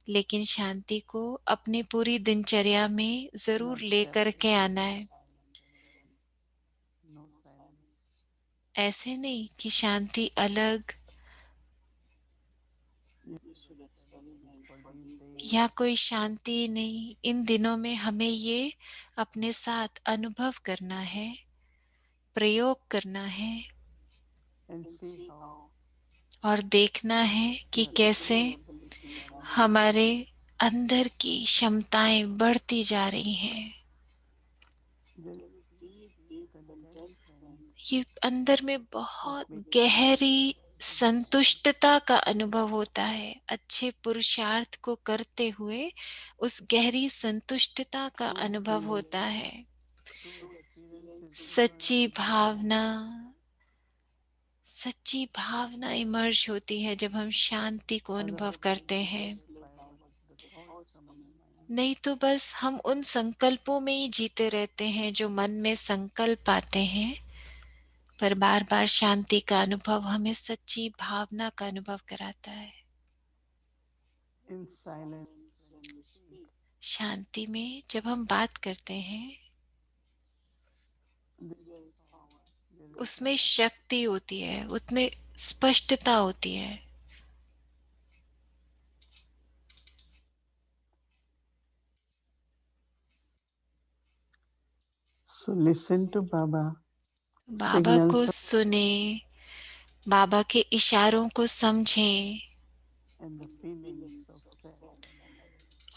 लेकिन शांति को अपनी पूरी दिनचर्या में जरूर not लेकर के आना separate है। silence, no silence. ऐसे नहीं कि शांति अलग You should experiment for these days. या कोई शांति नहीं। इन दिनों में हमें ये अपने साथ अनुभव करना है, प्रयोग करना है And see how और देखना है कि your कैसे inner abilities are हमारे increasing. अंदर की क्षमताएं बढ़ती जा रही हैं। There is deep, deep contentment ये अंदर में of बहुत being गहरी in silence. संतुष्टता का अनुभव होता है। अच्छे पुरुषार्थ को करते हुए उस गहरी संतुष्टता का True अनुभव experience, होता है। true experience is सच्ची emerging भावना, सच्ची भावना इमर्ज होती है जब हम शांति को अनुभव otherwise करते we हैं। just live with the thoughts coming in mind. नहीं तो बस हम उन संकल्पों में ही जीते रहते हैं जो मन में संकल्प आते हैं। पर बार बार शांति का अनुभव हमें सच्ची भावना का अनुभव कराता है। In silence, when we speak, शांति में जब हम बात करते हैं there is उसमें power. शक्ति होती है, उसमें स्पष्टता होती है। So listen to Baba बाबा को signals सुने, बाबा के इशारों को समझें and the feelings of self.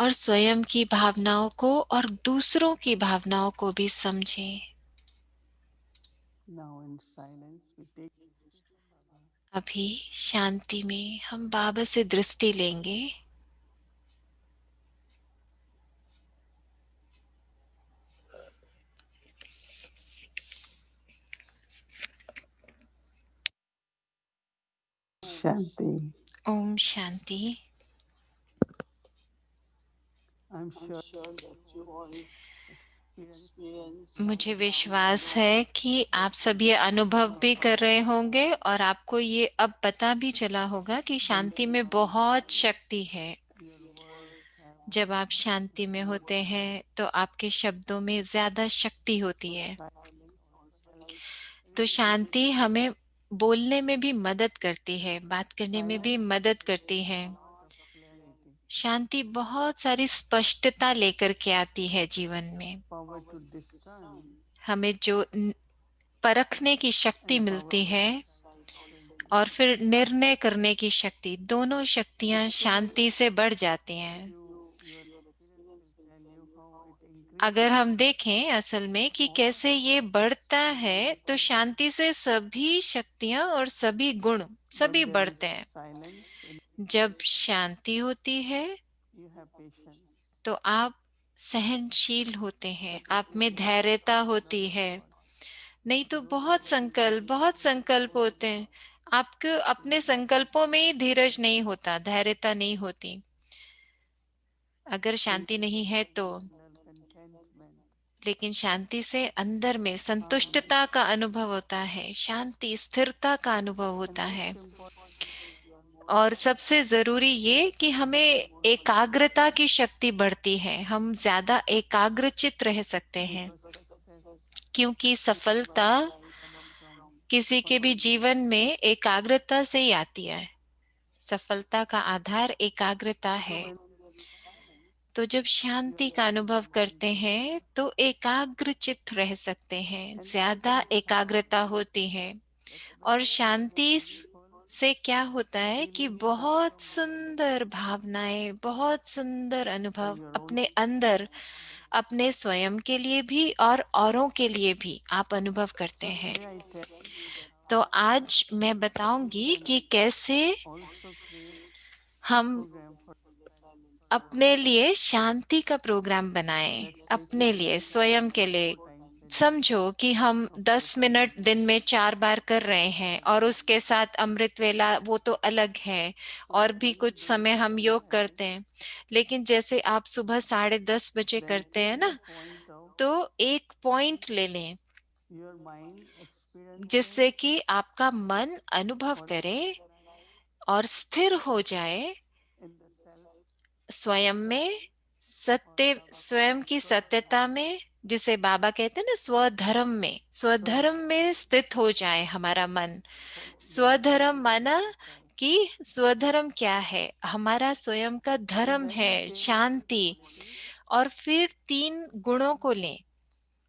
और स्वयं की भावनाओं को और दूसरों की भावनाओं को भी समझें। Now in silence, we take from Baba. अभी शांति में हम बाबा से दृष्टि लेंगे। Shanti. Om Shanti. I'm sure that you all experiencing मुझे विश्वास है कि आप सब ये अनुभव भी कर रहे होंगे और आपको ये अब पता भी चला होगा कि शांति में बहुत शक्ति है। your words have जब आप शांति में होते हैं तो आपके शब्दों में ज्यादा शक्ति होती so है। silence also helps तो in शांति हमें बोलने में भी मदद करती है, बात करने में भी silence मदद brings करती है। lot of clarity, शांति बहुत सारी स्पष्टता लेकर के आती है जीवन में। power to discern हमें जो परखने की शक्ति and power मिलती to है decide accordingly. और फिर निर्णय करने की शक्ति, दोनों शक्तियां Actually, शांति से बढ़ जाती हैं। your experiences tell you how it अगर increases, हम देखें असल में कि कैसे ये बढ़ता है तो शांति से सभी शक्तियां और सभी गुण when सभी there is बढ़ते हैं। silence in जब शांति होती है you have patience. तो आप सहनशील होते हैं, That is आप में because of धैर्यता lot होती of है। thoughts. नहीं तो Those who बहुत are संकल्प, sensitive बहुत to संकल्प lot होते of हैं। thoughts, आपको they अपने have संकल्पों में ही धीरज नहीं होता, धैर्यता नहीं होती। अगर in शांति नहीं है तो। inner contentment, लेकिन शांति से अंदर में calmness, संतुष्टता का अनुभव होता है, शांति स्थिरता का अनुभव and होता है। most importantly, you are more और focused सबसे जरूरी ये कि हमें एकाग्रता की शक्ति बढ़ती है, हम ज्यादा एकाग्रचित रह सकते हैं। because success क्योंकि सफलता comes from किसी के भी focus. जीवन में एकाग्रता से ही आती है। सफलता का आधार एकाग्रता So है। when तो जब शांति का अनुभव करते हैं तो एकाग्रचित रह सकते हैं, and ज्यादा एकाग्रता होती है। that's और very शांति beautiful से क्या होता है कि feelings that बहुत come out सुंदर भावनाएं, बहुत सुंदर for अनुभव your own अपने अंदर, अपने स्वयं के लिए भी और औरों के लिए भी आप अनुभव करते so हैं। today I tell you that तो how आज मैं we बताऊंगी can कि कैसे also create हम program for silence for अपने yourself. लिए शांति का प्रोग्राम बनाएं, Let's take अपने it लिए, स्वयं के लिए। four times a day. समझो कि हम Of course, 10 मिनट silence दिन में is 4 बार कर रहे हैं और उसके साथ अमृत वेला वो तो अलग है। so और भी every कुछ day समय when हम you योग silence, करते हैं। लेकिन जैसे आप सुबह 10:30 बजे then करते take हैं the ना, point of तो एक पॉइंट ले लें your mind experiencing जिससे कि आपका मन अनुभव or करे और स्थिर हो जाए in the self स्वयं में और सत्य, तब स्वयं अपने की स्वधर्म सत्यता में, जिसे बाबा कहते हैं ना स्वधर्म में, स्वधर्म में स्वधर्म स्थित हो जाए हमारा मन। स्वधर्म डिवोटेड टू माना द सेल्फ कि स्वधर्म क्या है, हमारा स्वयं का एंड धर्म देन है यू टेक दिस शांति। क्वालिटी और फिर तीन गुणों को लें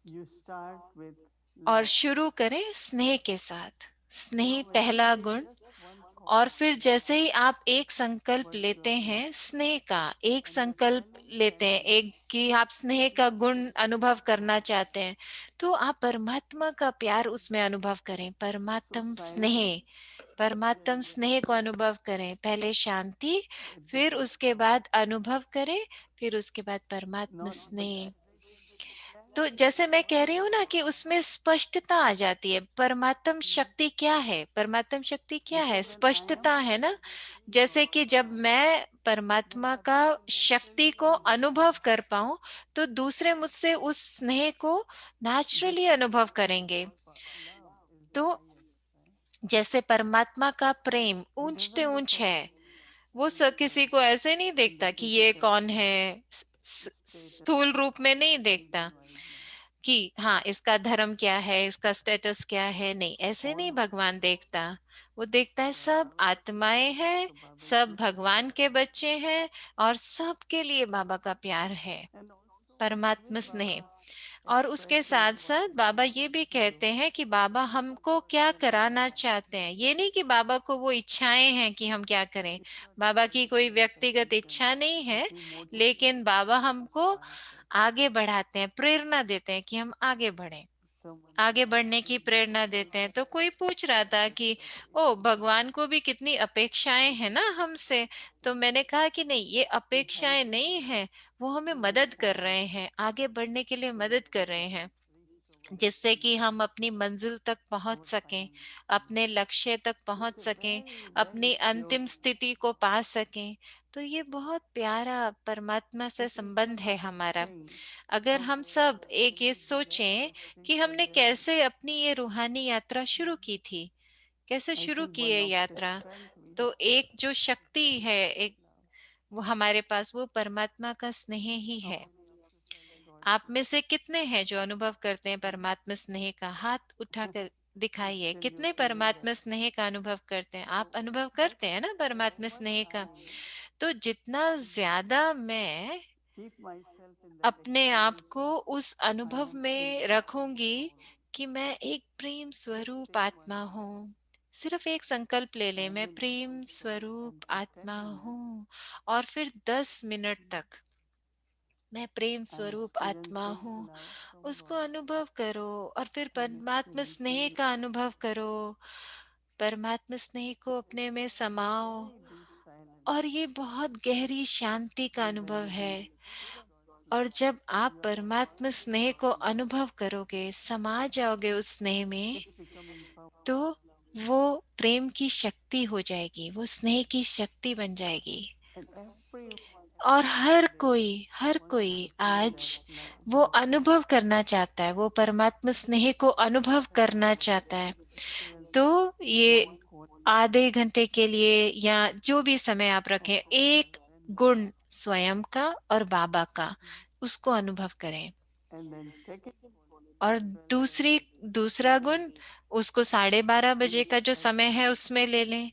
यू स्टार्ट विथ और लव शुरू करें स्नेह के साथ। स्नेह नाउ व्हेन यू पहला टेक गुण। जस्ट वन और क्वालिटी फिर जैसे ही आप एक संकल्प towards लेते हैं yourself स्नेह का, एक and you're संकल्प telling लेते them हैं एक कि आप स्नेह का गुण अनुभव करना चाहते हैं, तो आप परमात्मा का प्यार उसमें अनुभव करें, so परमात्म स्नेह, silently परमात्म स्नेह को अनुभव करें। पहले शांति, it फिर becomes उसके power बाद अनुभव करें, फिर उसके बाद परमात्म not but स्नेह। then तो जैसे मैं कह रही हूँ ना कि उसमें स्पष्टता आ जाती है, परमात्म mm, शक्ति क्या है, परमात्म शक्ति क्या है, because when I am स्पष्टता है ना। completely जैसे कि जब glorified मैं then परमात्मा का others will शक्ति naturally को understand अनुभव कर पाऊं, तो दूसरे मुझसे उस स्नेह को this नेचुरली is अनुभव love करेंगे। love is the तो highest right जैसे परमात्मा का प्रेम he ऊंचते doesn't look ऊंच at है, वो physical किसी को ऐसे नहीं and देखता कि ये physical कौन है, status स्थूल रूप में नहीं देखता religion wise no कि हाँ इसका धर्म क्या है, इसका स्टेटस क्या है, नहीं, ऐसे all नहीं human भगवान beings देखता। वो देखता है they are सब Baba's आत्माएं children हैं, so Baba is सब with them भगवान के बच्चे हैं, और सबके लिए बाबा का प्यार है, and also परमात्मा with स्नेह। Baba और उसके expressing साथ what साथ he बाबा wants ये to भी do कहते हैं कि बाबा हमको क्या कराना चाहते हैं। ये नहीं कि बाबा को वो इच्छाएं हैं कि हम क्या करें, it's not बाबा about की the कोई व्यक्तिगत self-sufficient इच्छा नहीं but है, he लेकिन motivates बाबा to हमको advance us आगे बढ़ाते हैं, प्रेरणा देते हैं कि हम आगे बढ़ें, someone is आगे बढ़ने की asking प्रेरणा देते हैं। तो कोई पूछ रहा था कि ओ expectation भगवान को भी कितनी अपेक्षाएं हैं ना हमसे। तो मैंने कहा कि नहीं, ये he's अपेक्षाएं helping नहीं us है, वो हमें to move मदद कर forward रहे हैं, आगे बढ़ने के लिए so that मदद we कर रहे can हैं, reach our जिससे कि हम destination अपनी मंजिल तक पहुंच our सकें, final अपने destination लक्ष्य तक पहुंच it's a सकें, very अपनी very pure अंतिम स्थिति को पा सकें। तो ये बहुत प्यारा परमात्मा से if we संबंध है somehow हमारा। think अगर from हम where we सब are एक ये going to get सोचें our कि spiritual हमने कैसे realization अपनी ये रूहानी यात्रा शुरू की थी, कैसे I शुरू think की one है of the यात्रा, strength we तो have एक जो शक्ति is है, Baba's एक love वो हमारे पास, वो परमात्मा का स्नेह ही how है। many of you felt God's आप में love से कितने हैं जो अनुभव करते हैं परमात्मा स्नेह का? हाथ उठाकर दिखाइए, still you're कितने feeling that परमात्मा स्नेह का अनुभव करते हैं? आप so अनुभव but करते हैं ना परमात्मा whenever स्नेह का? I तो जितना ज्यादा मैं keep myself in that अपने आप experience को of उस I am अनुभव a में pure रखूंगी soul कि मैं एक प्रेम just स्वरूप take one आत्मा step हूँ, सिर्फ एक संकल्प ले ले, and मैं every love Prem will flow and स्वरूप for आत्मा 10 minutes हूँ, और फिर 10 मिनट तक मैं प्रेम I'm स्वरूप आत्मा experiencing हूँ, love from उसको God अनुभव करो। और फिर I'm परमात्मा स्नेह experiencing का अनुभव करो, परमात्मा स्नेह को अपने में समाओ। very deep और silence ये बहुत गहरी शांति का and when अनुभव you है। feel God's और love जब आप you are परमात्मा स्नेह को अनुभव करोगे, समा जाओगे उस स्नेह में, it's becoming power तो वो प्रेम की शक्ति हो जाएगी, वो स्नेह की शक्ति बन जाएगी। and everyone और today हर wants कोई to feel आज that love वो अनुभव करना चाहता है, वो परमात्मा स्नेह को अनुभव करना चाहता है। experience तो just ये one quality आधे घंटे के लिए या जो भी समय आप of रखें, एक compassion गुण स्वयं का और बाबा का, उसको अनुभव करें। and then second quality और is 12:30 दूसरी दूसरा गुण, उसको 12:30 बजे का जो try समय to है उसमें ले लें।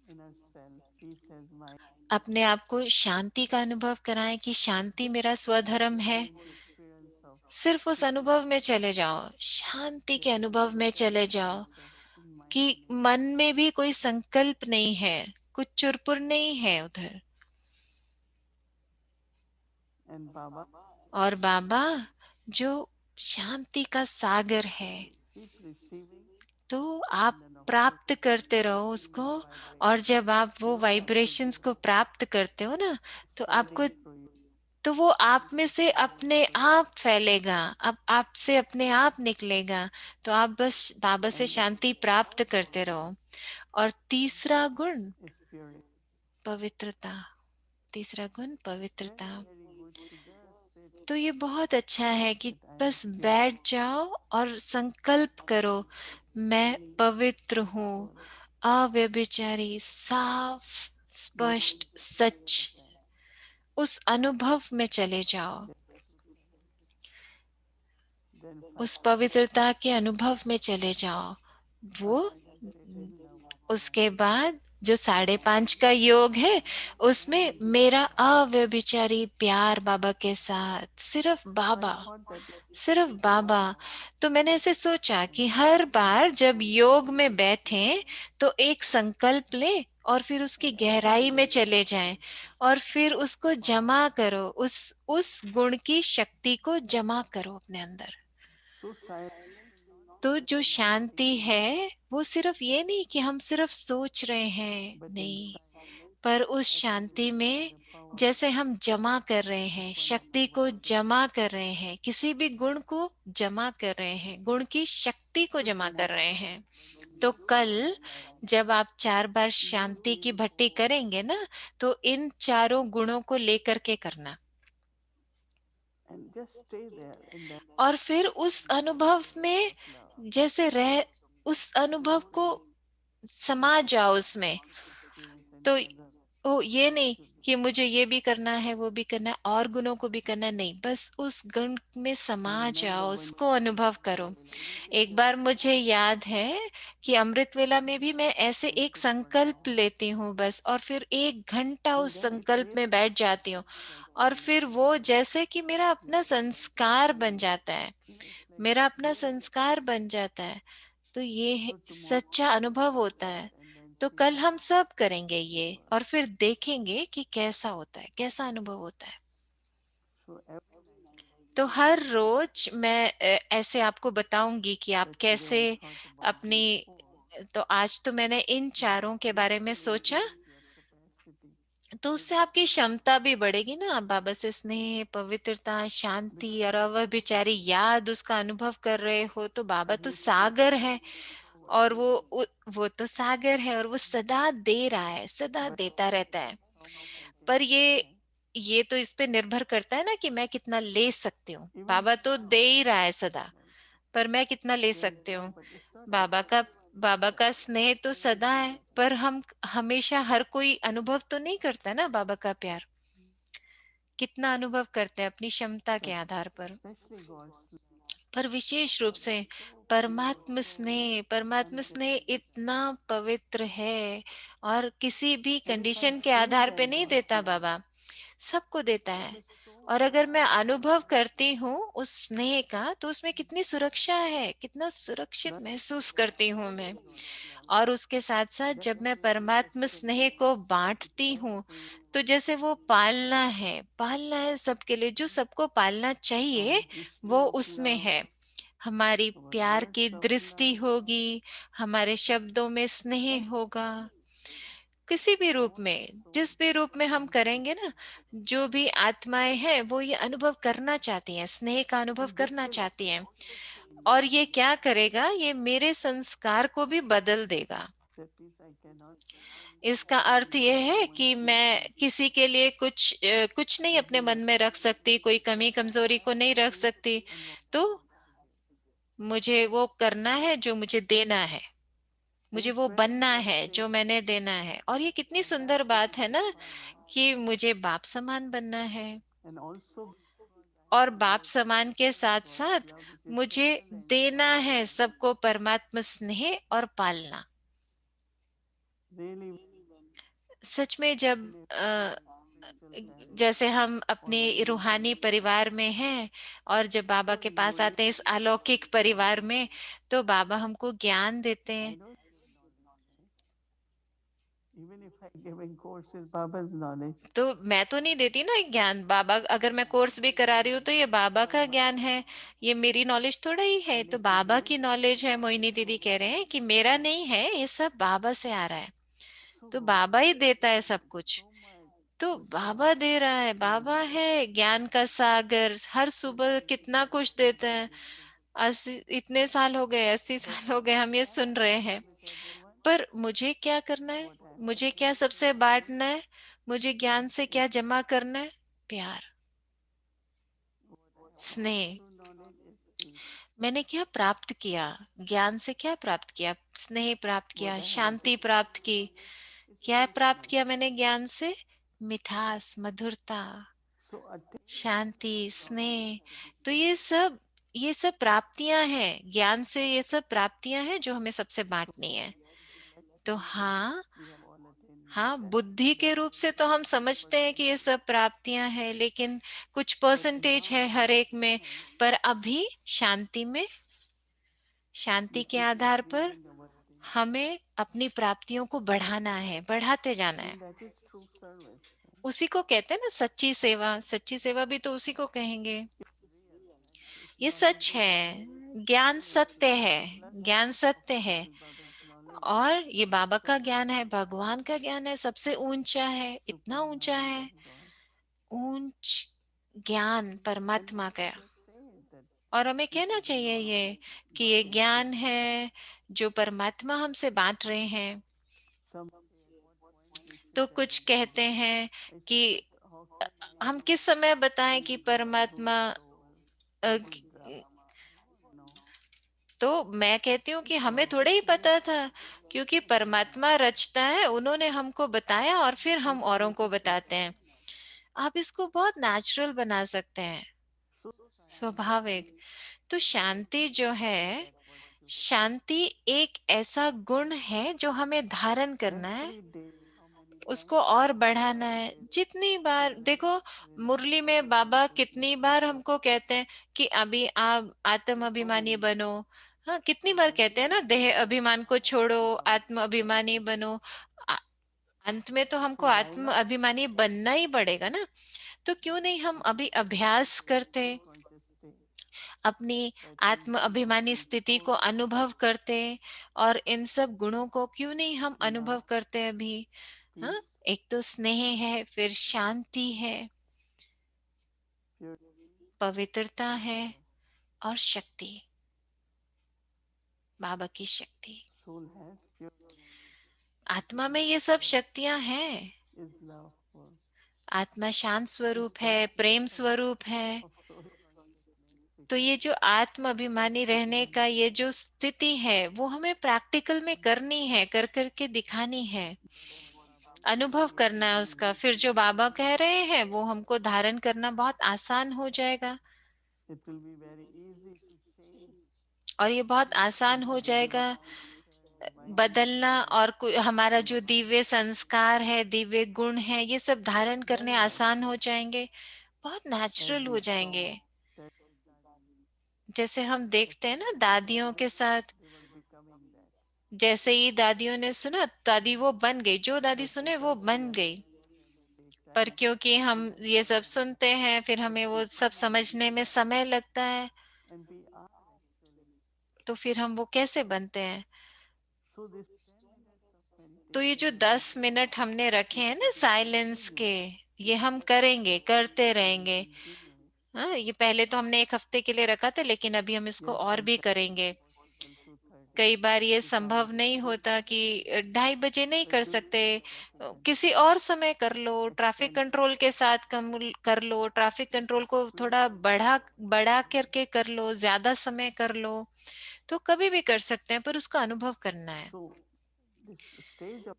inner self peace as mind अपने आप को शांति का अनुभव कराएं कि शांति just मेरा स्वधर्म enter है। into experience of सिर्फ उस peace अनुभव में चले जाओ, शांति के there is अनुभव no में चले जाओ selfishness of in mind कि मन में भी कोई संकल्प नहीं है, कुछ चुरपुर नहीं है उधर। and Baba और बाबा जो शांति का सागर है, keep receiving तो आप and then of course प्राप्त करते रहो experiencing उसको। that और vibration जब आप वो not after वाइब्रेशंस को giving प्राप्त करते हो ना, तो आपको, spreading through you तो वो आप में से spreading अपने through आप फैलेगा, अब आपसे अपने आप निकलेगा। तो आप बस बाबा से and the शांति प्राप्त third करते quality रहो। और तीसरा गुण is purity पवित्रता, तीसरा गुण पवित्रता। very very good to just sit तो ये बहुत अच्छा है कि that I am बस pure बैठ जाओ और संकल्प करो, मैं very पवित्र हूँ, pure अव्यभिचारी, साफ, not स्पष्ट, to सच। that उस अनुभव में चले जाओ, Yes. Then उस finally पवित्रता के अनुभव में चले जाओ। वो concentrated love. उसके बाद जो 5.5 का योग है, उसमें मेरा अव्यभिचारी प्यार बाबा के साथ, सिर्फ So I Baba, thought that सिर्फ बाबा। तो मैंने ऐसे सोचा कि हर बार जब योग में बैठे तो एक संकल्प ले और फिर उसकी गहराई में चले जाएं और फिर उसको जमा करो, उस गुण की शक्ति को जमा करो अपने अंदर। so silence do not तो just जो mean शांति thinking, है वो सिर्फ ये नहीं कि हम सिर्फ सोच रहे हैं, but in नहीं, silence, पर उस शांति accumulating में the power जैसे हम जमा कर रहे हैं, of one शक्ति को another. जमा कर रहे हैं, किसी भी गुण को जमा कर रहे हैं, गुण की शक्ति को So जमा कर रहे tomorrow, हैं। when तो you कल chant silence, जब आप 4 बार you will शांति की feel भट्टी करेंगे ना, तो इन चारों गुणों को लेकर के करना and just stay there in that और फिर उस अनुभव state में of love. जैसे रह, उस अनुभव को समा जाओ उसमें। Want to experience तो any other, ओ ये नहीं should कि मुझे ये भी करना है, वो भी करना है, और गुणों को भी करना है, नहीं, बस उस गुण में and समा remember जाओ, one उसको अनुभव करो। एक बार मुझे याद है कि अमृत वेला में भी मैं ऐसे एक basic for संकल्प now, लेती हूँ बस, और फिर 1 घंटा and उस then it संकल्प में really बैठ जाती हूँ। like और feeling फिर like वो जैसे कि मेरा अपना संस्कार बन जाता है, it's like मेरा अपना संस्कार बन जाता है। तो ये so tomorrow सच्चा just अनुभव try होता that है। and then तो see कल how हम सब करेंगे it ये और works. फिर देखेंगे कि कैसा होता है, कैसा अनुभव होता है। So every तो night हर I will रोज मैं ऐसे आपको बताऊंगी कि आप that today कैसे I thought about अपनी, these four. तो आज तो मैंने इन So चारों के it बारे में will सोचा, increase your capacity तो उससे आपकी क्षमता भी बढ़ेगी ना। आप बाबा से स्नेह, पवित्रता, शांति because और अव्यभिचारी याद उसका अनुभव कर रहे हो, तो बाबा तो he सागर है। was और giving वो तो सागर है और वो सदा दे रहा है, सदा but देता रहता है। how much I can पर supply ये तो इस पे निर्भर करता है ना कि मैं कितना ले सकती हूँ। even बाबा तो now दे ही रहा है is सदा, also पर मैं कितना ले there is सकती love हूँ। but it's not बाबा का exact स्नेह तो सदा है, पर हम हमेशा, हर कोई अनुभव तो नहीं करता ना बाबा का प्यार। कितना अनुभव करते हैं अपनी क्षमता के but आधार पर। especially God's पर विशेष रूप love से is so pure so परमात्म स्नेह unconditional इतना पवित्र है और किसी भी and if I कंडीशन के feel आधार पे that नहीं God's देता love बाबा, सबको देता it है। is so और अगर मैं pure अनुभव करती हूँ उस स्नेह का, तो उसमें कितनी सुरक्षा है, कितना सुरक्षित plus महसूस करती हूँ मैं। God's love और उसके साथ साथ that जब मैं feeling is परमात्म स्नेह extraordinary को it's बांटती all हूँ, free तो जैसे वो पालना है सबके लिए, जो सबको पालना चाहिए, from वो dristy of उसमें love है। हमारी our प्यार की words of दृष्टि love होगी, हमारे शब्दों में स्नेह होगा, everything किसी भी रूप all में, so जिस भी रूप में हम करेंगे ना। unconditional जो भी आत्माएं हैं वो ये अनुभव करना चाहती हैं, स्नेह का अनुभव and this करना will चाहती हैं। change और ये क्या करेगा, ये मेरे संस्कार को भी बदल देगा। that means I cannot इसका अर्थ give ये है someone कि मैं anything किसी के लिए कुछ नहीं अपने मन में रख सकती, कोई कमी कमजोरी को नहीं रख सकती। तो unwanted मुझे वो करना है जो मुझे देना है, and मुझे it's वो very बनना है जो interesting मैंने देना है। और ये कितनी I have सुंदर to बात be है like ना Baba कि मुझे बाप समान बनना है। and also और to बाप give समान के साथ God's साथ love which is मुझे excellent देना power है सबको परमात्मा स्नेह और पालना। really सच में जब live spiritual marriage जैसे हम or अपने when you रूहानी परिवार में हैं और जब बाबा so के you पास आते हैं इस अलौकिक परिवार में, तो बाबा हमको ज्ञान देते I हैं। don't even if I giving courses Baba's knowledge तो मैं तो नहीं देती ना ज्ञान, बाबा, अगर मैं कोर्स भी करा रही हूँ तो ये बाबा का Baba ज्ञान है, ये मेरी नॉलेज थोड़ा ही है, and तो if you बाबा give की नॉलेज है। मोहिनी दीदी कह रहे हैं कि मेरा नहीं है, ये सब बाबा से आ रहा है। so तो God बाबा ही देता है सब कुछ। so much तो wisdom बाबा दे रहा है, love बाबा है ज्ञान का सागर, हर सुबह कितना कुछ देते हैं। 80 इतने साल हो गए, 80 but साल हो गए हम ये सुन रहे हैं। with everyone पर मुझे क्या करना है, what I have to मुझे do क्या is सबसे बांटना है, मुझे ज्ञान से is क्या जमा करना है, प्यार, what I got स्नेह। through knowledge is peace मैंने क्या प्राप्त किया, ज्ञान से क्या प्राप्त किया, स्नेह प्राप्त what किया, I have शांति प्राप्त की। is क्या प्राप्त peacefulness किया मैंने ज्ञान से, मिठास, मधुरता, So attainment is Shanti, not स्नेह, always तो physical. ये सब प्राप्तियां हैं ज्ञान से, ये सब प्राप्तियां हैं जो हमें सबसे So बांटनी है। let's तो say that हाँ, we have all attained हाँ, mentality, बुद्धि के that रूप is से तो हम समझते हैं कि ये 100%. सब प्राप्तियां हैं, लेकिन कुछ But परसेंटेज है now हर the एक में। attainment, पर अभी शांति में, शांति which के is आधार पर increasing our attainment, हमें अपनी प्राप्तियों को बढ़ाना है, बढ़ाते जाना है। and that is true service, right? उसी को कहते हैं ना सच्ची सेवा, सच्ची सेवा भी तो उसी को कहेंगे। It's real, right? It's ये not सच into है, ज्ञान saying. सत्य है, Plus ज्ञान of सत्य course है। this Baba's knowledge is और ये बाबा का ज्ञान है, supreme, भगवान का ज्ञान है, सबसे ऊंचा है, इतना supreme ऊंचा knowledge है, of God. ऊंच ज्ञान And we परमात्मा का। should just say that और हमें this कहना is the चाहिए ये knowledge कि God ये is ज्ञान giving. है जो परमात्मा हमसे बांट रहे हैं। Some say at what point we should तो tell कुछ them कहते Baba. हैं I कि said that how can we हम किस समय बताएं कि feel that परमात्मा, those souls a, who do drama? We won't know. तो मैं कहती हूँ कि हमें God थोड़े just ही पता creates था, क्योंकि everything in our परमात्मा heart. रचता है, उन्होंने हमको बताया और फिर So हम we औरों make को it बताते natural. हैं। आप इसको बहुत नेचुरल बना सकते हैं, So silence स्वाभाविक। तो शांति जो is है, that virtue. शांति एक ऐसा गुण है जो हमें धारण करना है, Every day, how many उसको times और Baba बढ़ाना Baba है। says, जितनी बार देखो, relax, relax, मुरली में your बाबा consciousness कितनी is बार there. हमको कहते हैं कि अभी आप आत्म अभिमानी बनो। हाँ, कितनी बार That कहते is हैं ना, the देह true अभिमान को छोड़ो, आत्म Bhagavad अभिमानी Gita. बनो। आ- अंत में तो हमको So why आत्म not अभिमानी बनना ही पड़ेगा ना। तो क्यों नहीं हम अभी अभ्यास करते, conscious state अपनी that we आत्म do not अभिमानी feel स्थिति so को bad, अनुभव करते, और इन सब गुणों को क्यों नहीं हम love, अनुभव करते अभी। हाँ, peace, एक तो स्नेह है, फिर शांति है, purity, पवित्रता and है, love. और शक्ति, बाबा की शक्ति। Soul has purity, आत्मा में ये सब शक्तियां हैं। is love for. आत्मा शांत This स्वरूप है, प्रेम definition स्वरूप है। of soul consciousness makes तो ये जो आत्म अभिमानी रहने का ये जो स्थिति है, वो हमें प्रैक्टिकल में करनी है, कर करके दिखानी है, what Baba is अनुभव saying करना है is उसका। फिर जो बाबा कह रहे हैं वो हमको धारण करना बहुत आसान हो जाएगा, it will be very easy to change और ये बहुत आसान हो the जाएगा divine nature, divine बदलना। nature और हमारा in जो us. दिव्य संस्कार है, दिव्य गुण है, ये सब धारण करने Very आसान natural. हो जाएंगे, बहुत As नेचुरल we हो जाएंगे। saw that जैसे हम as देखते हैं soon ना as they दादियों heard, के साथ, they were becoming that. जैसे ही दादियों ने सुना, दादी वो बन गई, जो दादी That सुने took वो us बन गई। 11 years and it take पर time क्योंकि to हम ये सब understand that. सुनते हैं, फिर But हमें वो सब becoming समझने में समय लगता है, and we are actually. तो फिर हम वो कैसे बनते हैं। So this 10 minutes of तो ये meditation जो a day 10 मिनट हमने रखे is हैं to ना be साइलेंस के, continuous. ये हम करेंगे, करते To be रहेंगे। continuous. हाँ, ये पहले तो हमने 1 हफ्ते के लिए रखा था, लेकिन अभी हम इसको Yes, और भी sometimes करेंगे। possible 2:30 कई बार ये to 5. संभव नहीं होता कि 2:30 बजे नहीं कर But do it सकते, in traffic किसी control. और समय कर लो, ट्रैफिक Extend it. कंट्रोल के साथ कम कर लो, ट्रैफिक कंट्रोल को Please थोड़ा do it बढ़ा in बढ़ा traffic करके कर लो, ज्यादा समय कर लो। तो कभी भी कर सकते हैं, पर उसका अनुभव करना है। So this stage of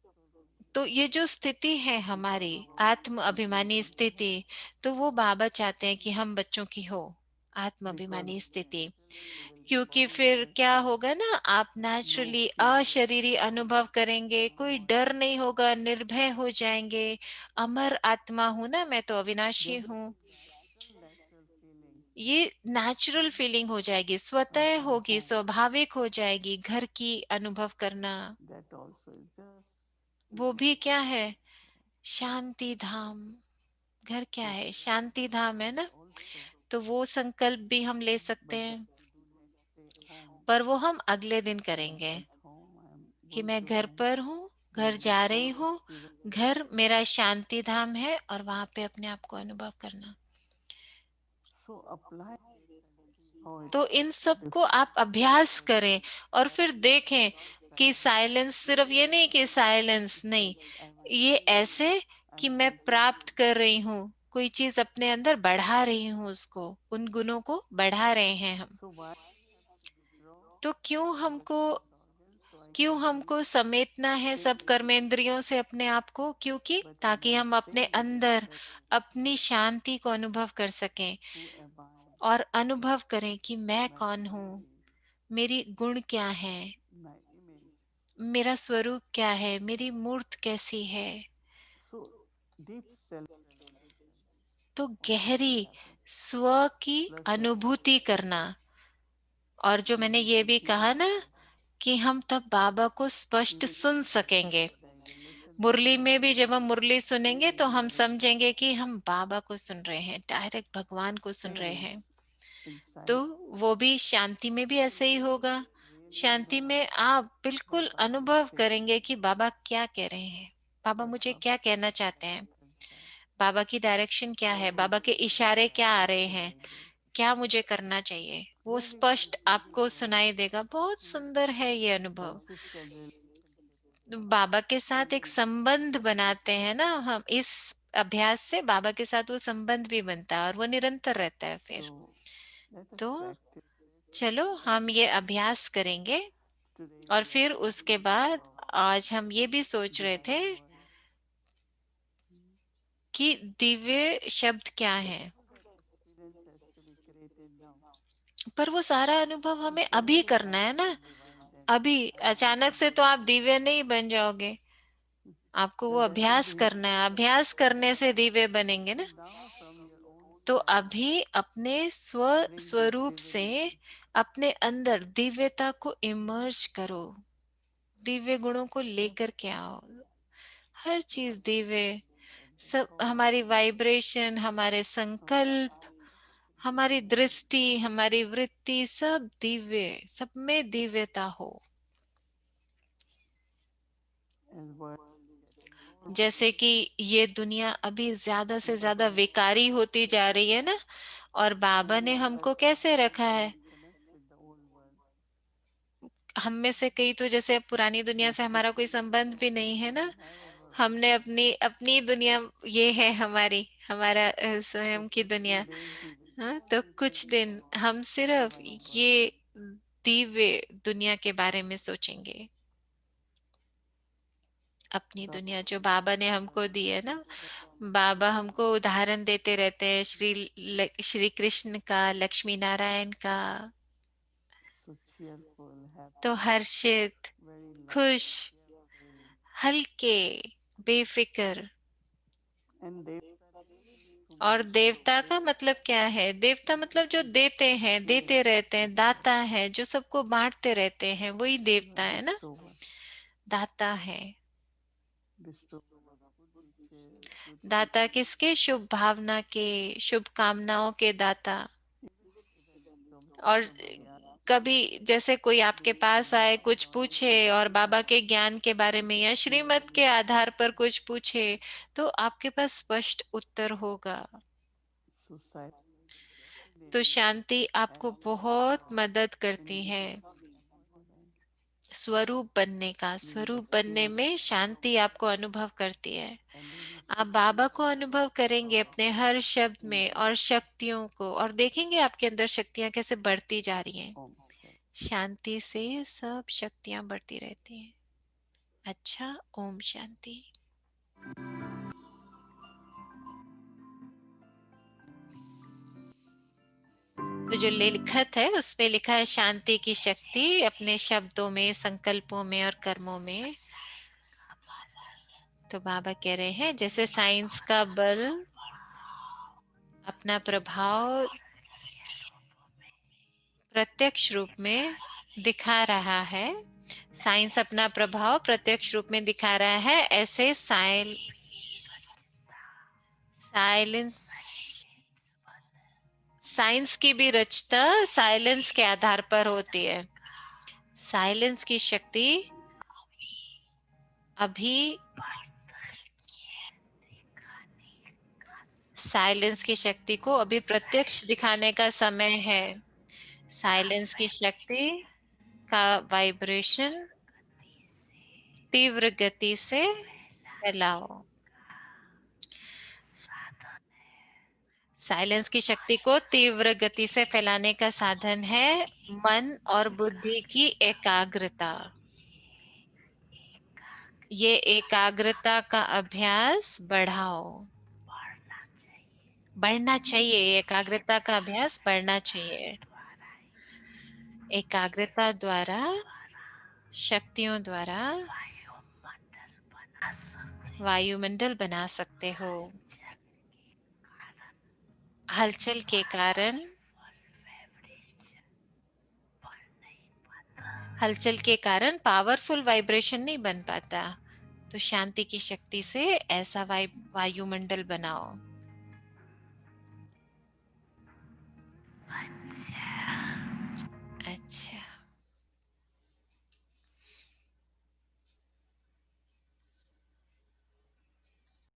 तो ये जो स्थिति है which हमारी Baba wants आत्म us to अभिमानी be स्थिति, तो वो बाबा चाहते हैं कि हम बच्चों की हो आत्म because अभिमानी स्थिति। naturally we will be क्योंकि falling फिर into क्या fear. होगा ना, आप No नेचुरली fear. अशरीरी अनुभव करेंगे, कोई डर नहीं होगा, निर्भय हो जाएंगे। अमर आत्मा हूं ना मैं, तो अविनाशी There will हूँ। be natural feelings. ये नेचुरल फीलिंग हो जाएगी, स्वतः Our होगी, home. स्वाभाविक हो जाएगी, घर की अनुभव करना। That also is just वो भी peaceful क्या है, place. शांति धाम। घर क्या So है, शांति धाम है ना। also, तो वो संकल्प भी हम ले सकते but that हैं, we do next day home. पर वो हम अगले दिन That करेंगे। at home I am कि going मैं to घर home. पर हूँ, There घर will be जा रही full हूँ, experience of घर मेरा शांति धाम है, और वहां पे अपने आप को अनुभव करना। so apply this and see how it तो इन सब को different आप अभ्यास because करें, और that फिर देखें कि silence साइलेंस सिर्फ ये नहीं कि साइलेंस it नहीं, feels like I'm ये achieving, ऐसे कि I'm मैं प्राप्त cultivating कर रही something. हूँ, कोई चीज अपने अंदर बढ़ा रही हूँ, उसको, उन गुणों को बढ़ा रहे हैं हम। So why we have to withdraw तो क्यों our हमको sense organs? So I क्यों हमको समेटना है सब कर्मेंद्रियों से अपने आप को? क्योंकि But ताकि by हम अपने staying there, अंदर let अपनी शांति को अनुभव कर सकें who am I, और अनुभव करें कि मैं my कौन हूँ, qualities, मेरी गुण क्या है, my image. मेरा स्वरूप क्या है, मेरी मूर्त कैसी है। So deep self-realization तो automatically गहरी happens. स्व की Plus the अनुभूति करना। और जो मैंने ये भी कहा ना कि हम तब बाबा को स्पष्ट सुन सकेंगे। like the listen to Murali Baba, में भी जब हम मुरली सुनेंगे feeling तो हम direct समझेंगे कि हम बाबा को सुन रहे हैं, डायरेक्ट भगवान को सुन रहे stillness हैं। तो inside, वो भी शांति में भी ऐसे ही होगा। शांति realizing में आप what बिल्कुल Baba is अनुभव saying, करेंगे कि बाबा क्या कह रहे हैं, बाबा what मुझे Baba क्या is कहना चाहते हैं, directions are, बाबा की डायरेक्शन क्या है, what is बाबा के इशारे क्या आ रहे direction हैं, will be. क्या मुझे करना चाहिए, वो Very स्पष्ट आपको simply सुनाई देगा। बहुत सुंदर है ये अनुभव। consistent बाबा के साथ एक संबंध बनाते हैं ना हम, इस अभ्यास से बाबा के साथ वो संबंध भी बनता है और वो निरंतर रहता है फिर। so let us तो practice चलो हम ये अभ्यास करेंगे। today और we are फिर उसके thinking बाद about आज हम ये भी सोच रहे थे divine word. कि दिव्य शब्द क्या है। All that experience has to be created now. पर वो सारा अनुभव You हमें cannot अभी करना है become ना। a divine then अभी अचानक से तो आप दिव्य नहीं बन जाओगे, आपको वो so that is अभ्यास the करना है, importance अभ्यास करने से दिव्य बनेंगे so ना। now from your own तो self अभी अपने bring this स्वरूप से divinity अपने अंदर दिव्यता को इमर्ज करो, दिव्य गुणों को लेकर के आओ। हर चीज दिव्य, and the सब thought हमारी वाइब्रेशन, हमारे our संकल्प, हमारी दृष्टि, हमारी वृत्ति, सब दिव्य, सब में दिव्यता हो। as world is getting more जैसे कि materialistic ये दुनिया अभी ज्यादा से and ज्यादा Baba विकारी होती जा रही है ना, और बाबा many ने of us हमको कैसे रखा है। connect with the old world हम में से कई तो जैसे पुरानी दुनिया we से think हमारा कोई संबंध भी नहीं है ना, never world हमने अपनी अपनी दुनिया, ये है हमारी, हमारा so स्वयं की for few दुनिया। days we will हाँ, तो only think कुछ दिन about हम सिर्फ Nirvana world ये दिव्य दुनिया के बारे में सोचेंगे, अपनी Baba दुनिया जो will बाबा teach ने us हमको दी है ना। about बाबा हमको उदाहरण देते रहते हैं श्री कृष्ण का, लक्ष्मी नारायण का। so cheerful तो happy हर्षित, very light खुश, very हल्के, बेफिक्र। and Devta really means who और gives देवता का मतलब क्या है? देवता मतलब जो देते हैं, देते रहते हैं, दाता है, जो सबको बांटते रहते हैं, वही you are देवता है ना, bestower दाता है। bestower of good good दाता feelings किसके? शुभ भावना के, शुभ कामनाओं के दाता। even और somebody asks कभी जैसे कोई आपके पास आए, कुछ पूछे और बाबा के ज्ञान के बारे में या श्रीमत के आधार पर कुछ पूछे, तो आपके पास स्पष्ट उत्तर होगा। society तो definitely शांति आपको help बहुत मदद in करती है becoming divine स्वरूप बनने का। you will स्वरूप बनने experience में शांति आपको अनुभव करती है। and you will आप see बाबा को अनुभव करेंगे अपने हर शब्द in में the और शक्तियों को, और देखेंगे आपके अंदर शक्तियां कैसे बढ़ती जा रही हैं। Om Shanti. शांति से सब शक्तियां बढ़ती रहती हैं। अच्छा, ओम शांति। तो जो लिखत है उसमें लिखा है शांति की शक्ति अपने शब्दों में, संकल्पों में और कर्मों में। तो बाबा कह रहे हैं जैसे साइंस का बल अपना प्रभाव प्रत्यक्ष रूप में दिखा रहा है, साइंस अपना प्रभाव प्रत्यक्ष रूप में दिखा रहा है, ऐसे साइलेंस, साइंस की भी रचना साइलेंस के आधार पर होती है। साइलेंस की शक्ति अभी, साइलेंस की शक्ति को अभी प्रत्यक्ष दिखाने का समय है। साइलेंस की शक्ति का वाइब्रेशन तीव्र गति से फैलाओ। साइलेंस की शक्ति को तीव्र गति से फैलाने का साधन है मन और बुद्धि की एकाग्रता। ये एकाग्रता का अभ्यास बढ़ाओ। बढ़ना चाहिए, एकाग्रता का अभ्यास बढ़ना चाहिए। एकाग्रता द्वारा, शक्तियों द्वारा वायुमंडल बना सकते हो। हलचल के कारण, हलचल के कारण पावरफुल वाइब्रेशन नहीं बन पाता। तो शांति की शक्ति से ऐसा वायुमंडल बनाओ।